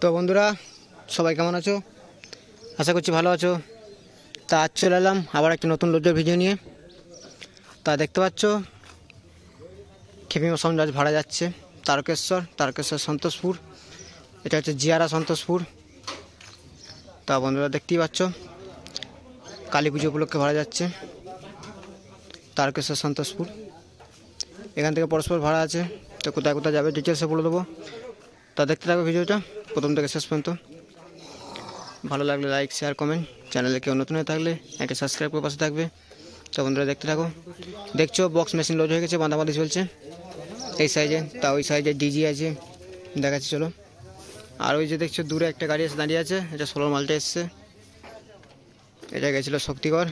তো বন্ধুরা সবাই কেমন আছো? আশা করছি ভালো আছো। তা আজ চলে এলাম আবার একটা নতুন লোডের ভিডিও নিয়ে। তা দেখতে পাচ্ছ খেপি মশান আজ ভাড়া যাচ্ছে তারকেশ্বর সন্তোষপুর। এটা হচ্ছে জিয়ারা সন্তোষপুর। তা বন্ধুরা দেখতেই পাচ্ছ কালী পুজো উপলক্ষে ভাড়া যাচ্ছে তারকেশ্বর সন্তোষপুর। এখান থেকে পরস্পর ভাড়া আছে, তো কোথায় কোথায় যাবে ডিটেলসে বলে দেবো। তা দেখতে থাকো ভিডিওটা প্রথম থেকে শেষ পর্যন্ত। ভালো লাগলে লাইক শেয়ার কমেন্ট, চ্যানেলে কেউ নতুন হয়ে থাকলে একটা সাবস্ক্রাইব করে পাশে থাকবে। তো বন্ধুরা দেখতে থাকো। দেখছো বক্স মেশিন লোড হয়ে গেছে, বাঁধাবাঁধি চলছে এই সাইজে। তা ওই সাইজে ডিজি আছে, দেখাচ্ছি চলো। আর ওই যে দেখছো দূরে একটা গাড়ি এসে দাঁড়িয়ে আছে, এটা 16 মালটা এসছে। এটা গেছিলো শক্তিগড়,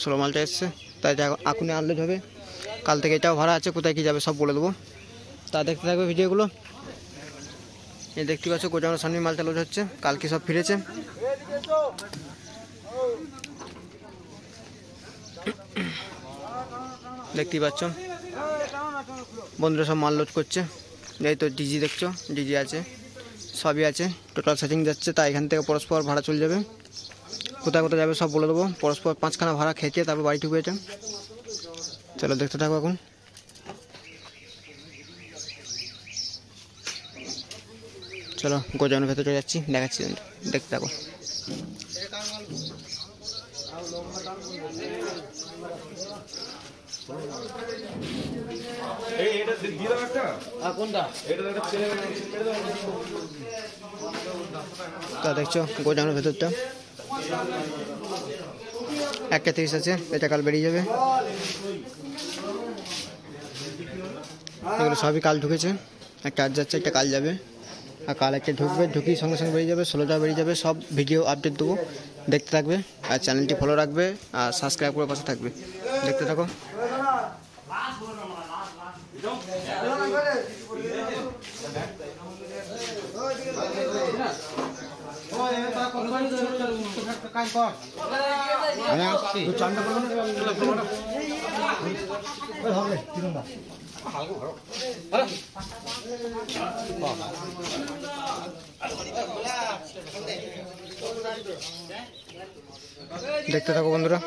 16 মালটা এসছে। তাই এটা আকুনে আনলোড হবে। কাল থেকে এটাও ভাড়া আছে, কোথায় কী যাবে সব বলে দেবো। তা দেখতে থাকবে ভিডিওগুলো। এই দেখতে পাচ্ছ গোডাউনের সামনে মালটা লোড হচ্ছে, কালকে সব ফিরেছে। দেখতেই পাচ্ছ বন্ধুরা সব মাল লোড করছে। এই তো ডিজি দেখছো, ডিজি আছে, সবই আছে, টোটাল সেটিং যাচ্ছে। তাই এখান থেকে পরস্পর ভাড়া চলে যাবে, কোথায় কোথায় যাবে সব বলে দেবো। পরস্পর 5খানা ভাড়া খেয়েছে, তারপর বাড়ি ঢুকে এটা। চলো দেখতে থাকো এখন। চলো গোডাউনের ভেতরে চলে যাচ্ছি, দেখাচ্ছি, দেখতে থাকো। তা দেখছো গোডাউনের ভেতরটা 1:30 আছে, এটা কাল বেরিয়ে যাবে। এগুলো সবই কাল ঢুকেছে, একটা আজ যাচ্ছে, একটা কাল যাবে। আর কাল একটা ঢুকবে, ঢুকি সঙ্গে সঙ্গে বেরিয়ে যাবে, 16টা বেরিয়ে যাবে। সব ভিডিও আপডেট দেবো, দেখতে থাকবে। আর চ্যানেলটি ফলো রাখবে আর সাবস্ক্রাইব করে পাশে থাকবে, দেখতে থাকো। দেখতে থাকো বন্ধুরা।